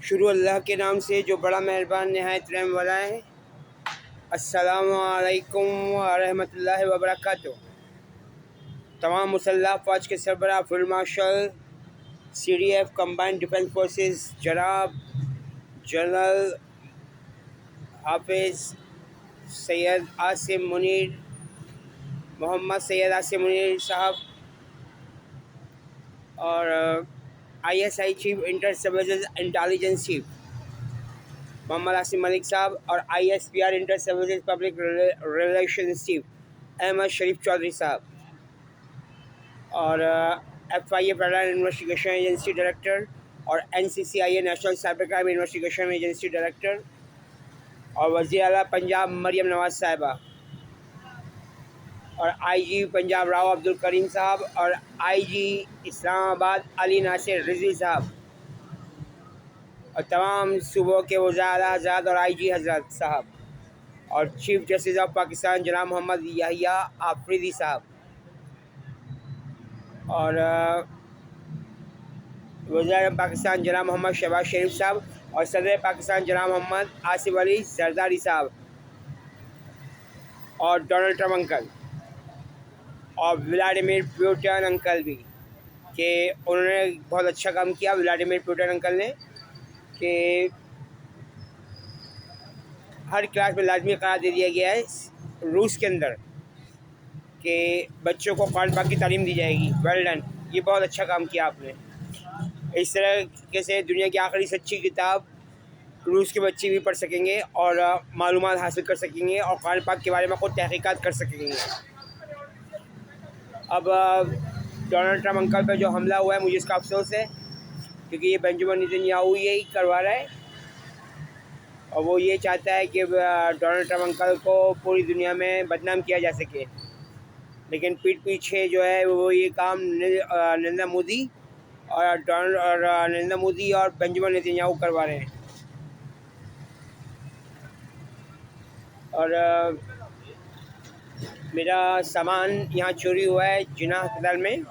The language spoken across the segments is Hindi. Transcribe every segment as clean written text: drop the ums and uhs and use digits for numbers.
शुरू अल्लाह के नाम से जो बड़ा मेहरबान नहायत रहम वाला है। अस्सलामु अलैकुम व रहमतुल्लाहि व बरकातुहू। तमाम मुसल्लह फ़ौज के सरबराह field marshal CDF combined defence forces जनाब जनरल हाफिज़ सैयद आसिम मुनीर, मोहम्मद सैयद आसिम मुनीर साहब और ISI chief inter services intelligence chief Mohammad Asim Malik sahab और ISPR inter services public relation chief Ahmed Sharif Chaudhry sahab और FIA federal investigation agency director और NCCIA national cyber crime investigation agency director और वज़ीर आला पंजाब मरियम नवाज साहिबा और IG पंजाब राव अब्दुल करीम साहब और IG इस्लामाबाद अली नासिर रिजवी साहब और तमाम सूबों के वज़ारा हज़रात और IG हज़रत साहब और चीफ जस्टिस ऑफ पाकिस्तान जनाब मोहम्मद याहिया आफरीदी साहब और वज़ीर पाकिस्तान जनाब मोहम्मद शहबाज शरीफ साहब और सदर पाकिस्तान जनाब मोहम्मद आसिफ अली जरदारी साहब और डोनाल्ड ट्रम्प अंकल और व्लादिमीर पुतिन अंकल भी, कि उन्होंने बहुत अच्छा काम किया। व्लादिमीर पुतिन अंकल ने कि हर क्लास में लाजमी करार दे दिया गया है रूस के अंदर कि बच्चों को कुरान पाक की तालीम दी जाएगी। वेल डन, ये बहुत अच्छा काम किया आपने। इस तरह से दुनिया की आखिरी सच्ची किताब रूस के बच्चे भी पढ़ सकेंगे और मालूमात हासिल कर सकेंगे और कुरान पाक के बारे में खुद तहकीकात कर सकेंगे। अब डोनाल्ड ट्रम्प अंकल पर जो हमला हुआ है, मुझे इसका अफसोस है क्योंकि ये बेंजामिन नेतन्याहू यही करवा रहा है और वो ये चाहता है कि डोनाल्ड ट्रम्प अंकल को पूरी दुनिया में बदनाम किया जा सके, लेकिन पीठ पीछे जो है वो ये काम नरेंद्र मोदी और बेंजामिन नेतन्याहू करवा रहे हैं। और मेरा सामान यहाँ चोरी हुआ है जिन्ना अस्पताल में,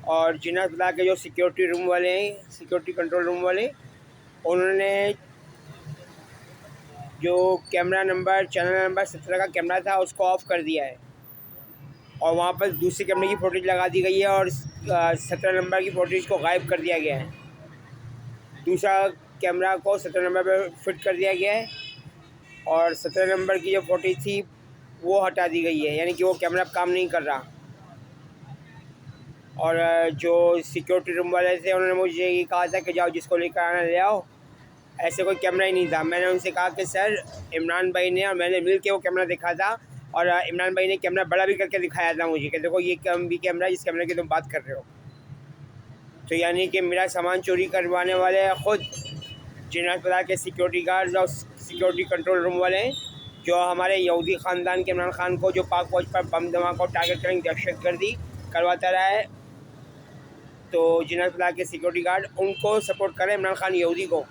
और जिन्ना अस्पताल के जो सिक्योरिटी रूम वाले हैं, सिक्योरिटी कंट्रोल रूम वाले, उन्होंने जो कैमरा नंबर चैनल नंबर 17 का कैमरा था उसको ऑफ़ कर दिया है और वहाँ पर दूसरे कैमरे की फुटेज लगा दी गई है और 17 नंबर की फुटेज को गायब कर दिया गया है। दूसरा कैमरा को 17 नंबर पर फिट कर दिया गया है और 17 नंबर की जो फुटेज थी वो हटा दी गई है, यानी कि वो कैमरा काम नहीं कर रहा। और जो सिक्योरिटी रूम वाले थे उन्होंने मुझे ये कहा था कि जाओ जिसको लेकर आना ले आओ, ऐसे कोई कैमरा ही नहीं था। मैंने उनसे कहा कि सर इमरान भाई ने और मैंने मिल के वो कैमरा दिखा था और इमरान भाई ने कैमरा बड़ा भी करके दिखाया था मुझे कि देखो ये भी कैमरा जिस कैमरे की तुम बात कर रहे हो। तो यानी कि मेरा सामान चोरी करवाने वाले ख़ुद जिन्ना अस्पताल के सिक्योरिटी गार्ड्स और सिक्योरिटी कंट्रोल रूम वाले हैं, जो हमारे यहूदी ख़ानदान के इमरान खान को जो पाक फौज पर बम धमाका टारगेट करेंगे दहशतगर्दी करवाता रहा है। तो जिन्ना अस्पताल के सिक्योरिटी गार्ड उनको सपोर्ट करें, इमरान खान यहूदी को,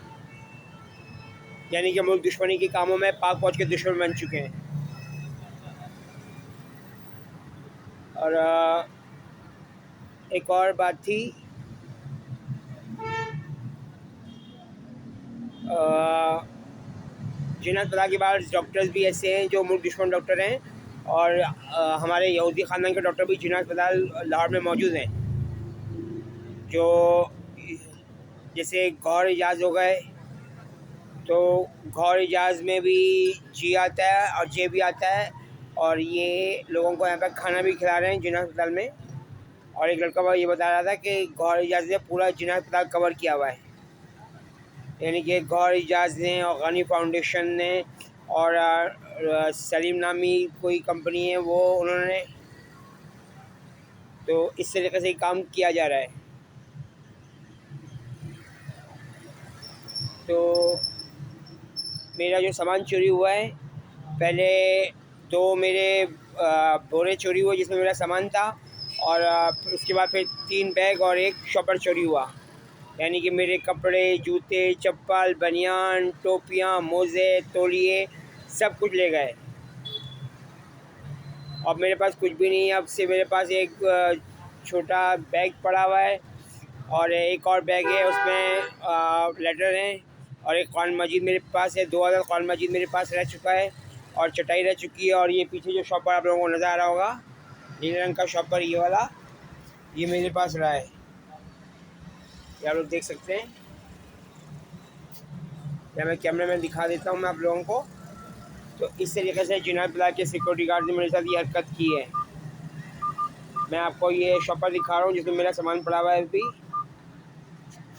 यानी कि मुल्क दुश्मनी के कामों में पाक फौज के दुश्मन बन चुके हैं। और एक और बात थी, जिन्ना अस्पताल के बाहर डॉक्टर्स भी ऐसे हैं जो मुल्क दुश्मन डॉक्टर हैं और हमारे यहूदी ख़ानदान के डॉक्टर भी जिन्ना अस्पताल लाहौर में मौजूद हैं, जो जैसे गौहर एजाज हो गए, तो गौहर एजाज में भी जी आता है और जे भी आता है और ये लोगों को यहाँ पर खाना भी खिला रहे हैं जिन्ना अस्पताल में। और एक लड़का ये बता रहा था कि गौहर एजाज ने पूरा जिन्ना अस्पताल कवर किया हुआ है, यानी कि गौहर एजाज ने और गनी फाउंडेशन ने और सलीम नामी कोई कंपनी है वो, उन्होंने, तो इस तरीके से काम किया जा रहा है। तो मेरा जो सामान चोरी हुआ है, पहले दो मेरे बोरे चोरी हुए जिसमें मेरा सामान था और उसके बाद फिर 3 बैग और एक शॉपर चोरी हुआ, यानी कि मेरे कपड़े, जूते, चप्पल, बनियान, टोपियाँ, मोज़े, तौलिए सब कुछ ले गए। अब मेरे पास कुछ भी नहीं है। अब से मेरे पास एक छोटा बैग पड़ा हुआ है और एक और बैग है, उसमें लेटर हैं, और एक कुरान मजीद मेरे पास है, 2 अदद कुरान मजीद मेरे पास रह चुका है, और चटाई रह चुकी है। और ये पीछे जो शॉपर आप लोगों को नज़र आ रहा होगा, नीले रंग का शॉपर, ये वाला, ये मेरे पास रहा है, ये आप लोग देख सकते हैं। या मैं कैमरे में दिखा देता हूँ मैं आप लोगों को। तो इस तरीके से जिनात ब्लॉक के सिक्योरिटी गार्ड ने मेरे साथ ये हरकत की है। मैं आपको ये शॉपर दिखा रहा हूँ जिसमें मेरा सामान पड़ा हुआ है अभी,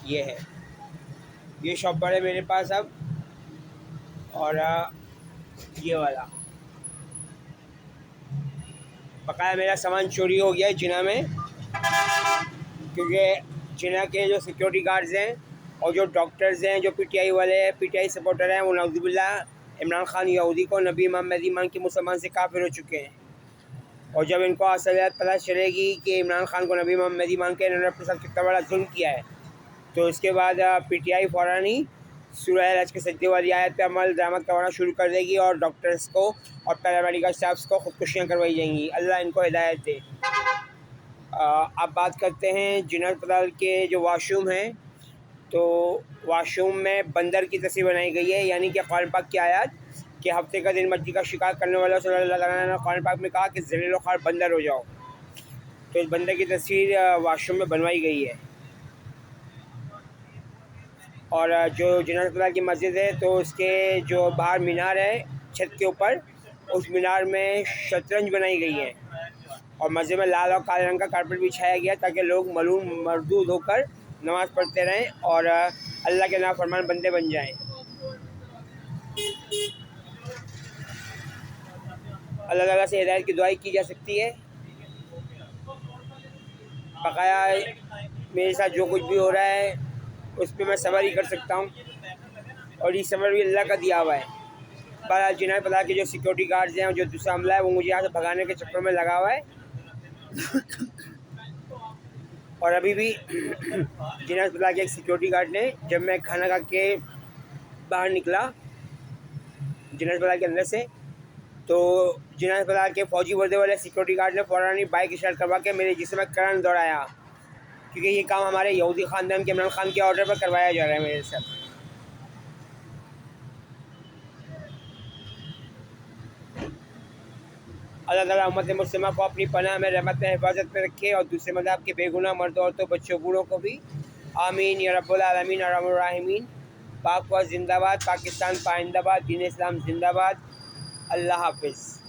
ये है, ये शॉपर है मेरे पास अब। और ये वाला बकाया मेरा सामान चोरी हो गया है जिना में, क्योंकि जिना के जो सिक्योरिटी गार्ड्स हैं और जो डॉक्टर्स हैं, जो पीटीआई वाले हैं, पीटीआई सपोर्टर हैं, वो नौजुबिल्लाह इमरान खान यहूदी को नबी इमाम मेहदी मान के मुसलमान से काफिर हो चुके हैं। और जब इनको असलियत पता चलेगी कि इमरान खान को नबी इमाम मेहदी मान के इन्होंने अपने साथ कितना बड़ा जुल्म किया है, तो इसके बाद पीटीआई फ़ौरन ही सूरह हज के सजदे वाली आयत पे अमल दरामद करवाना शुरू कर देगी और डॉक्टर्स को और पैरामेडिकल स्टाफ्स को खुदकुशियाँ करवाई जाएंगी। अल्लाह इनको हिदायत दे। अब बात करते हैं जिना अस्पताल के जो वाशरूम हैं। तो वाशरूम में बंदर की तस्वीर बनाई गई है, यानी कि कुरान पाक की आयत कि हफ्ते का दिन मछली का शिकार करने वालों से अल्लाह ताला ने कुरान पाक में कहा कि ज़लील व ख़ार बंदर हो जाओ। तो इस बंदर की तस्वीर वाशरूम में बनवाई गई है। और जो जिना अस्पताल की मस्जिद है, तो उसके जो बाहर मीनार है छत के ऊपर, उस मीनार में शतरंज बनाई गई है और मस्जिद में लाल और काले रंग का कारपेट बिछाया गया ताकि लोग मलूम मरदूद होकर नमाज़ पढ़ते रहें और अल्लाह के नाफरमान बंदे बन जाएं। अल्लाह ताला से हिदायत की दुआई की जा सकती है। बकाया मेरे साथ जो कुछ भी हो रहा है उस पर मैं सब्र ही कर सकता हूँ, और ये सब्र भी अल्लाह का दिया हुआ है। पर जिन्हें पता कि जो सिक्योरिटी गार्ड्स हैं और जो दूसरा हमला है वो मुझे यहाँ से भगाने के चक्कर में लगा हुआ है। और अभी भी जिन्हें पता कि एक सिक्योरिटी गार्ड ने, जब मैं खाना खा के बाहर निकला जिन्हें पता के अंदर से, तो जिन्हें पता के फ़ौजी वर्दी वाले सिक्योरिटी गार्ड ने फ़ौरन ही बाइक स्टार्ट करवा के मेरे जिस्म में करंट दौड़ाया, क्योंकि ये काम हमारे यहूदी ख़ानदान के इमरान खान के ऑर्डर पर करवाया जा रहा है मेरे साथ। अल्लाह ताला उम्मत मुस्लिमा को अपनी पनाह में, रहमत में, हिफाजत में रखे और दूसरे मज़हब के बेगुनाह मर्दों, औरतों, बच्चों, बूढ़ों को भी आमीन या रब्बुल आलमीन अर्हमुर राहिमीन। पाक व जिंदाबाद, पाकिस्तान पाइंदाबाद, दीन इस्लाम जिंदाबाद। अल्लाह हाफिज़।